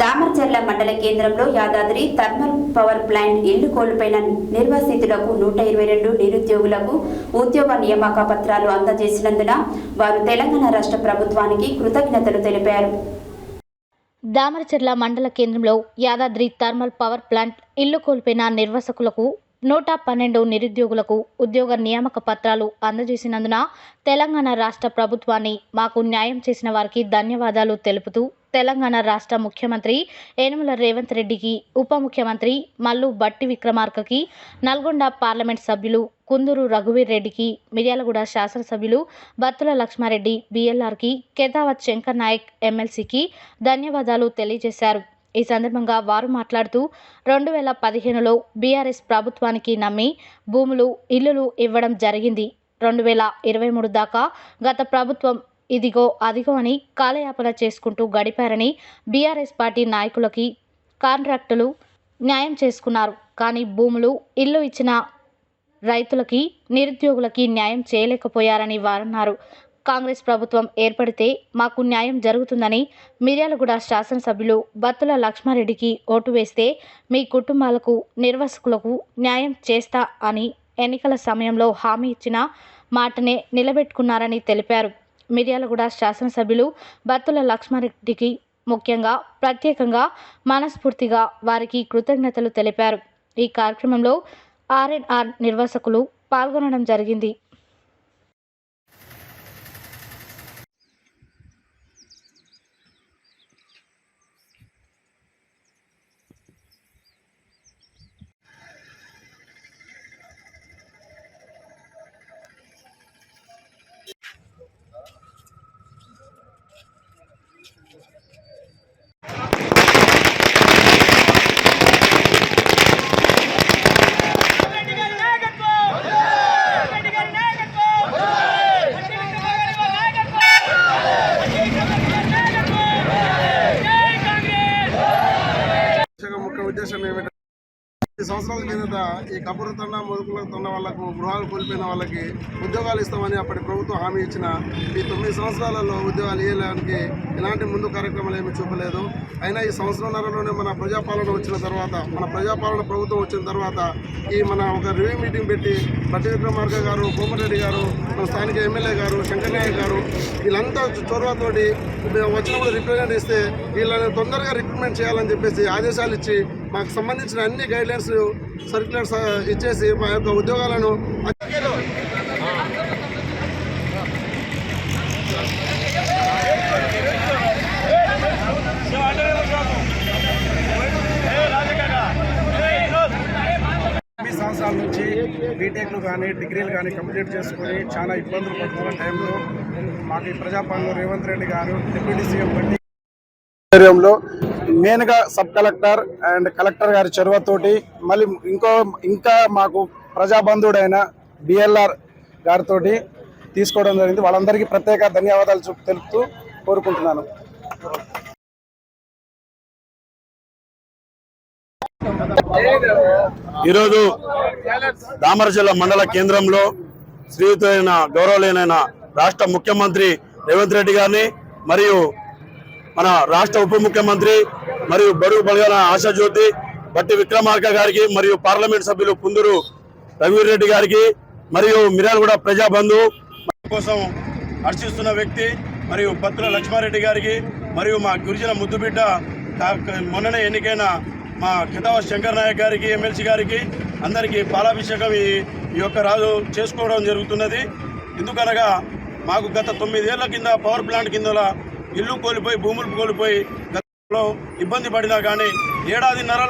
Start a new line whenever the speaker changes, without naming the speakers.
దామరచర్ల మండల కేంద్రంలో Yadadri thermal power plant ఇల్లు కోల్పోయిన నిర్వాసితులకు 122 నిరుద్యోగులకు ఉద్యోగ నియామక పత్రాలు అందజేసినందున వారు తెలంగాణ రాష్ట్ర ప్రభుత్వానికి కృతజ్ఞతలు తెలిపారు.
దామరచర్ల మండల కేంద్రంలో యాదాద్రి థర్మల్ పవర్ ప్లాంట్ ఇల్లు కోల్పోయిన నిర్వాసితులకు 112 నిరుద్యోగులకు ఉద్యోగ నియామక పత్రాలు అందజేసినందున తెలంగాణ రాష్ట్ర ప్రభుత్వాన్ని మాకు న్యాయం చేసిన వారికి ధన్యవాదాలు తెలుపుతూ తెలంగాణ రాష్ట్ర ముఖ్యమంత్రి యనమల రేవంత్ రెడ్డికి, ఉప ముఖ్యమంత్రి మల్లు భట్టి విక్రమార్కకి, నల్గొండ పార్లమెంట్ సభ్యులు కుందూరు రఘువీర్ రెడ్డికి, మిర్యాలగూడ శాసనసభ్యులు బత్తుల లక్ష్మారెడ్డి బిఎల్ఆర్కి, కేతావత్ శంకర్ నాయక్ ఎమ్మెల్సీకి ధన్యవాదాలు తెలియజేశారు. ఈ సందర్భంగా వారు మాట్లాడుతూ 2015లో బీఆర్ఎస్ ప్రభుత్వానికి నమ్మి భూములు, ఇల్లులు ఇవ్వడం జరిగింది. 2023 దాకా గత ప్రభుత్వం ఇదిగో అదిగో అని కాలయాపన చేసుకుంటూ గడిపారని బీఆర్ఎస్ పార్టీ నాయకులకి, కాంట్రాక్టులు న్యాయం చేసుకున్నారు. కానీ భూములు, ఇల్లు ఇచ్చిన రైతులకి, నిరుద్యోగులకి న్యాయం చేయలేకపోయారని వారన్నారు. కాంగ్రెస్ ప్రభుత్వం ఏర్పడితే మాకు న్యాయం జరుగుతుందని, మిర్యాలగూడ శాసనసభ్యులు బత్తుల లక్ష్మారెడ్డికి ఓటు వేస్తే మీ కుటుంబాలకు, నిర్వాసితులకు న్యాయం చేస్తా అని ఎన్నికల సమయంలో హామీ ఇచ్చిన మాటనే నిలబెట్టుకున్నారని తెలిపారు. మిర్యాలగూడ శాసనసభ్యులు బత్తుల లక్ష్మారెడ్డికి ముఖ్యంగా, ప్రత్యేకంగా, మనస్ఫూర్తిగా వారికి కృతజ్ఞతలు తెలిపారు. ఈ కార్యక్రమంలో ఆర్ఎన్ఆర్ నిర్వాసితులు పాల్గొనడం జరిగింది.
ఉద్దేశం ఏమిటంటే, ఈ సంవత్సరాల కిందట ఈ కబురు తండ, మొదకులకు తండ వాళ్ళకు, గృహాలు కోల్పోయిన వాళ్ళకి ఉద్యోగాలు ఇస్తామని అప్పటి ప్రభుత్వం హామీ ఇచ్చిన ఈ 9 సంవత్సరాలలో ఉద్యోగాలు ఇవ్వడానికి ఎలాంటి ముందు కార్యక్రమాలు ఏమీ చూపలేదు. అయినా ఈ సంవత్సరంన్నరలోనే మన ప్రజాపాలన వచ్చిన తర్వాత, మన ప్రజాపాలన ప్రభుత్వం వచ్చిన తర్వాత మన ఒక రివ్యూ మీటింగ్ పెట్టి భట్టి విక్రమార్క గారు, కోమటిరెడ్డి గారు, మన స్థానిక ఎమ్మెల్యే గారు, శంకర్ నాయక్ గారు, వీళ్ళంతా చొరవతోటి వచ్చినప్పుడు రిప్రజెంట్ ఇస్తే వీళ్ళని తొందరగా రిక్రూట్మెంట్ చేయాలని చెప్పేసి ఆదేశాలు ఇచ్చి మాకు సంబంధించిన అన్ని గైడ్లైన్స్, సర్క్యులర్స్ ఇచ్చేసి మా యొక్క ఉద్యోగాలను
సంవత్సరాల నుంచి బీటెక్లు కానీ, డిగ్రీలు కానీ కంప్లీట్ చేసుకొని చాలా ఇబ్బందులు పడుతున్న టైంలో మాకు ఈ ప్రజాపాలన రేవంత్ రెడ్డి గారు, డిప్యూటీ సీఎం బట్టి ఆధ్వర్యంలో మెయిన్గా సబ్ కలెక్టర్ అండ్ కలెక్టర్ గారి చొరవతోటి, మళ్ళీ ఇంకా మాకు ప్రజాబంధుడైన బిఎల్ఆర్ గారితో తీసుకోవడం జరిగింది. వాళ్ళందరికీ ప్రత్యేక ధన్యవాదాలు తెలుపుతూ కోరుకుంటున్నాను.
ఈరోజు దామరచర్ల మండల కేంద్రంలో శ్రీయుతైన గౌరవలేనైన రాష్ట్ర ముఖ్యమంత్రి రేవంత్ రెడ్డి గారిని, మరియు మన రాష్ట్ర ఉప ముఖ్యమంత్రి మరియు బడుగు బలగాల ఆశాజ్యోతి భట్టి విక్రమార్క గారికి, మరియు పార్లమెంట్ సభ్యులు కుందూరు రఘువీర్ రెడ్డి గారికి, మరియు మిర్యాలగూడ ప్రజాబంధు కోసం హర్షిస్తున్న వ్యక్తి మరియు బత్తుల లక్ష్మారెడ్డి గారికి, మరియు మా గిరిజన ముద్దుబిడ్డ మొన్ననే ఎన్నికైన మా కేతావత్ శంకర్ నాయక్ గారికి, ఎమ్మెల్సీ గారికి అందరికీ పాలాభిషేకం ఈ యొక్క రాజు చేసుకోవడం జరుగుతున్నది. ఎందుకనగా మాకు గత 9 ఏళ్ల కింద పవర్ ప్లాంట్ కింద ఇల్లు కోల్పోయి, భూములు కోల్పోయి గతంలో ఇబ్బంది పడినా కానీ ఏడాదిన్నర